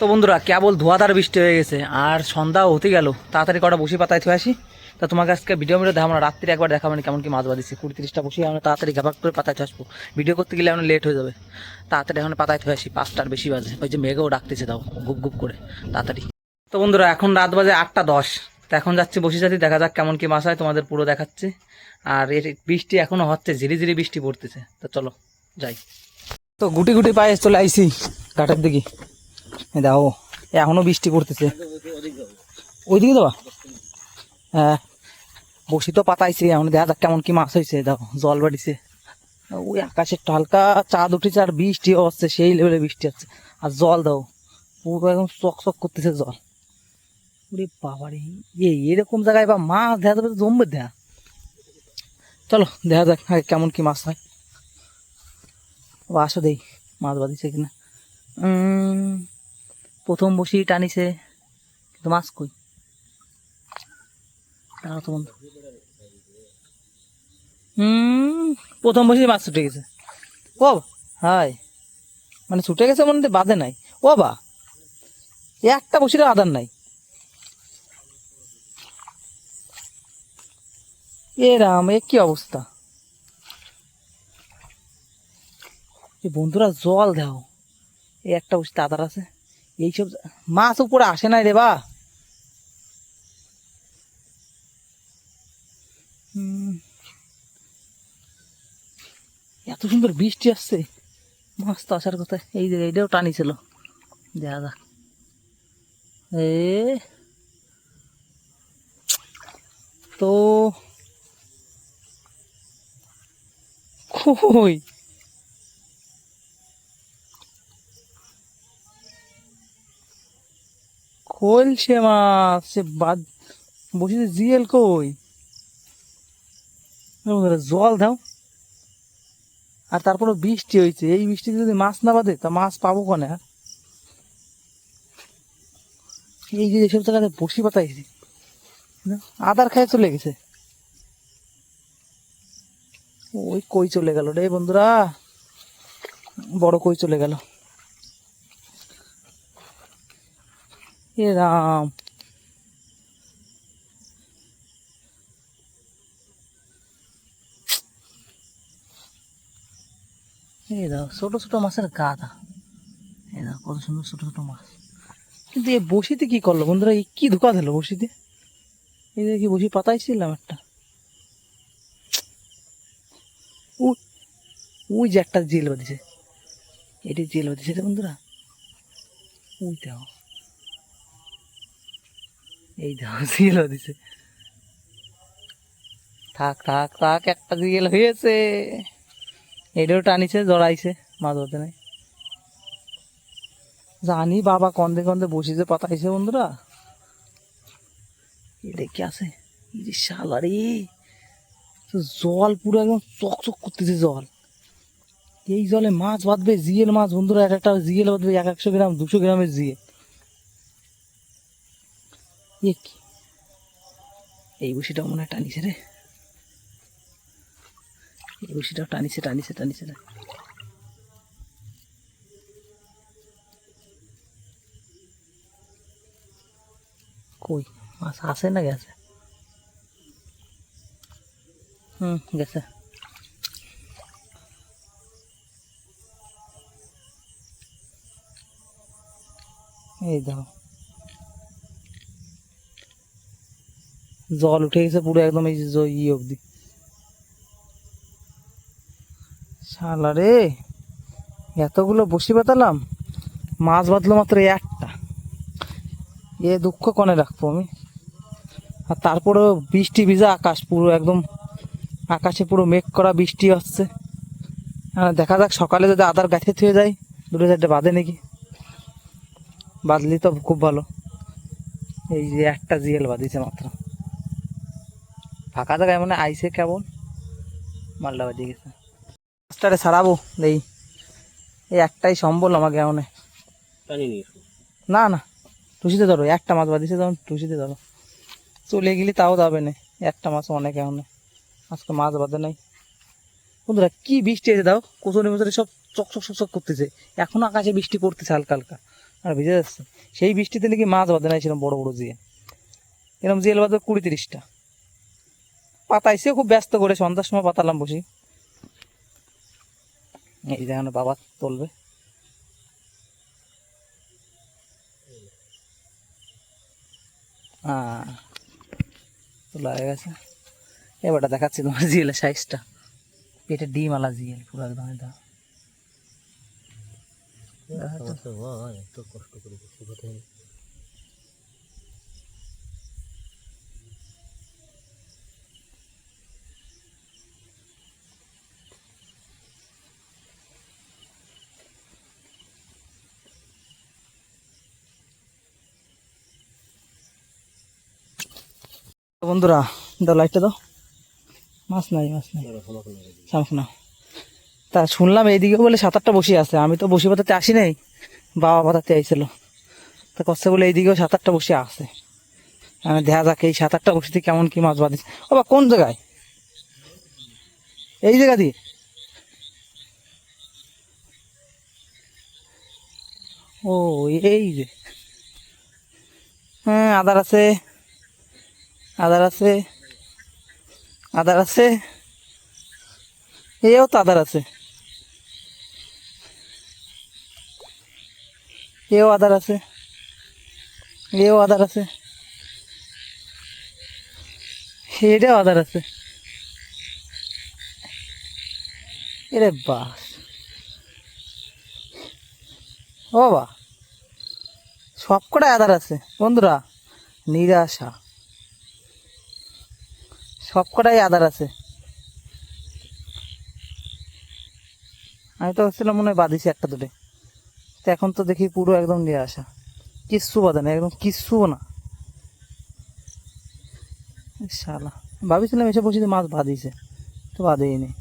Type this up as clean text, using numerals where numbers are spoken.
তো বন্ধুরা কেবল ধোয়াধার বৃষ্টি হয়ে গেছে আর সন্ধ্যাও হতে গেল, তাড়াতাড়ি কটা বসি পাতায় থুয়ে আসি। তা তোমাকে আজকে ভিডিও দেখাবো না, রাত্রি একবার দেখাবো না কেমন কি মাছ বাঁধিছি। 20-30টা বসি আমরা তাড়াতাড়ি ঘাপাক করে পাতায় থুয়ে আসবো। ভিডিও করতে গেলে এখন লেট হয়ে যাবে, তাড়াতাড়ি এখন পাতায় থুয়ে আসি। 5টার বেশি বাজে, ওই যে মেঘেও ডাকতেছে, দাও গুপ গুপ করে তাড়াতাড়ি। তো বন্ধুরা এখন রাত বাজে 8টা 10। তো এখন যাচ্ছি বসি সাথে, দেখা যাক কেমন কি মাছ হয়, তোমাদের পুরো দেখাচ্ছে। আর এর বৃষ্টি এখনো হচ্ছে, ঝিরি ঝিরি বৃষ্টি পড়তেছে। তো চলো যাই। তো গুটি গুটি পায়ে চলে আইছি ঘাটের দিকে। দেখো এখনো বৃষ্টি পড়তেছে। ওইদিকে দেওয়া, হ্যাঁ বসি তো পাতাইছে, এখন দেখা যাক কেমন কি মাছ হয়েছে। দেখো জল বাড়িছে, ওই আকাশের হালকা চাঁদ উঠেছে আর বৃষ্টি হচ্ছে, সেই লেভেলে বৃষ্টি হচ্ছে। আর জল দাও পুরো একদম চক চক করতেছে জল। ওরে বাবারে, এরকম জায়গায় বা মাছ দেখা যাবে তো জমবে দেখা। চলো দেখা যাক কেমন কি মাছ হয়। আসো দেই মাছ বাঁধিছে কিনা। প্রথম বসি টানিছে, কিন্তু মাছ কই? দাঁড়াও তো বন্ধু। প্রথম বসে মাছ ছুটে গেছে। ও হাই, মানে ছুটে গেছে মানে বাদে নাই। ও বা একটা বসির আদার নাই। এ রাম, এ কি অবস্থা! এই বন্ধুরা জল দাও, এই একটা বসিতে আদার আছে। এইসব মাছ উপরে আসে নাই রে বা। এত সুন্দর বৃষ্টি আসছে, মাছ তো আসার কথা। এই যে এইটাও টানি ছিল, দেখা যাক। এ তো কই খোলছে মাছ, সে বাদ বসিতে জিএল কই? জল দাও। আর তারপরে বৃষ্টি হয়েছে, এই বৃষ্টিতে যদি মাছ না বাঁধে তা মাছ পাবো কনে? আর এই যে এসব জায়গাতে বসি পাতাইছি, আদার খায় চলে গেছে। ওই কই চলে গেল রে বন্ধুরা, বড় কই চলে গেল। এ রাম, এই দাও ছোট ছোট মাছের গাদা। এই দাও কত সুন্দর ছোট ছোট মাছ। কিন্তু এই বসিতে কি করলো বন্ধুরা, এই কি ধোকা দিল বসিতে? এই যে কি বসি পাতাইছিলাম একটা, ওই ওই যে একটা জেল বাঁধিছে, এটি জেল বাঁধিছে রে বন্ধুরা। ওই দাও, এই দাও জেল বাঁধিছে। থাক থাক থাক, একটা জেল হয়েছে। এটাও টানিছে, জড়াইছে, মাছ ধরতে নাই। জানি বাবা কন্দে কন্দে বসি যে পাতাইছে বন্ধুরা। এটা কি আছে? শালা রে, জল পুরো একদম চকচক করতেছে জল। এই জলে মাছ বাঁধবে, জিএল মাছ বন্ধুরা। এক একটা জিএল বাঁধবে 100 গ্রাম 200 গ্রামের জিএল। এই বসিটাও মনে হয় টানিছে রে, এই বসিটাও টানিছে টানিছে টানিছে না। কই মাছ আছে না গেছে? গেছে। এই দেখো জল উঠে গেছে পুরো একদম, এই যে ই অবধি। শালা রে, এতগুলো বসি পাতালাম, মাছ বাঁধলো মাত্র একটা। এ দুঃখ কনে রাখবো আমি। আর তারপরেও বৃষ্টি ভিজা আকাশ, পুরো একদম আকাশে পুরো মেঘ করা, বৃষ্টি হচ্ছে। দেখা যাক সকালে যদি আদার গাছে থুয়ে যায়, 2-4টে বাঁধে নাকি। বাঁধলি তো খুব ভালো। এই যে একটা জিএল বাঁধিছে মাত্র, ফাঁকা জায়গায় মানে আইসে কেবল মালটা বাঁধে গেছে। মাছটারে ছাড়াবো এই, এই একটাই সম্বল আমাকে এমন। না না, টুসিতে ধরো, একটা মাছ বাঁধিছে তখন টুসিতে ধরো। চলে গেলি তাও যাবে না, একটা মাছ অনেক এমন। আজকে মাছ বাঁধে নাই বন্ধুরা। কি বৃষ্টি আছে দাও, কোচরে মোচরে সব চকচক চকচক করতেছে। এখনো আকাশে বৃষ্টি পড়তেছে হালকা হালকা। আর ভিজে যাচ্ছে। সেই বৃষ্টিতে নাকি মাছ বাঁধে নাই সেরকম বড় বড় জিয়ে, এরকম জিয়েল বাঁধে 20-30টা। পাতাইছে খুব ব্যস্ত করে, সন্ধ্যার সময় পাতালাম বসি। এই দেখেন বাবা তুলবে। হ্যাঁ তোলা হয়ে গেছে। এবারটা দেখাচ্ছি তোমার জিয়েলের সাইজটা। পেটে ডিম আলা জিয়েল পুরো একদম। কষ্ট করে বন্ধুরা, দাও লাইটটা দাও। মাছ নাই, মাছ নাই, শামুক না। তা শুনলাম এইদিকে বলে 7-8টা বসি আছে। আমি তো বসি পাতাতে আসি নাই, বাবা পাতাতে আইছিল। তা কষ্ট বলে এইদিকেও 7-8টা বসি আছে। আমি দেখা যাক এই 7-8টা বসিতে কেমন কি মাছ বাঁধিস। ও বা কোন জায়গায়? এই জায়গা দিয়ে? ও এই যে, হ্যাঁ আদার আছে, আদার আছে, আদার আছে, এও তো আদার আছে, এও আদার আছে, এও আদার আছে, এটাও আদার আছে। এরে বাস, ও বা সব কটাই আদার আছে বন্ধুরা। নিরাশা, সব কটাই আদার আছে। আমি তো ভাবছিলাম মনে হয় বাঁধিছি একটা দুটো, তো এখন তো দেখি পুরো একদম নিরাশা, কিচ্ছু বাঁধে না, একদম কিচ্ছু না। শালা ভাবিছিলাম এসে বসে মাছ বাঁধিছে, তো বাঁধেই নেই।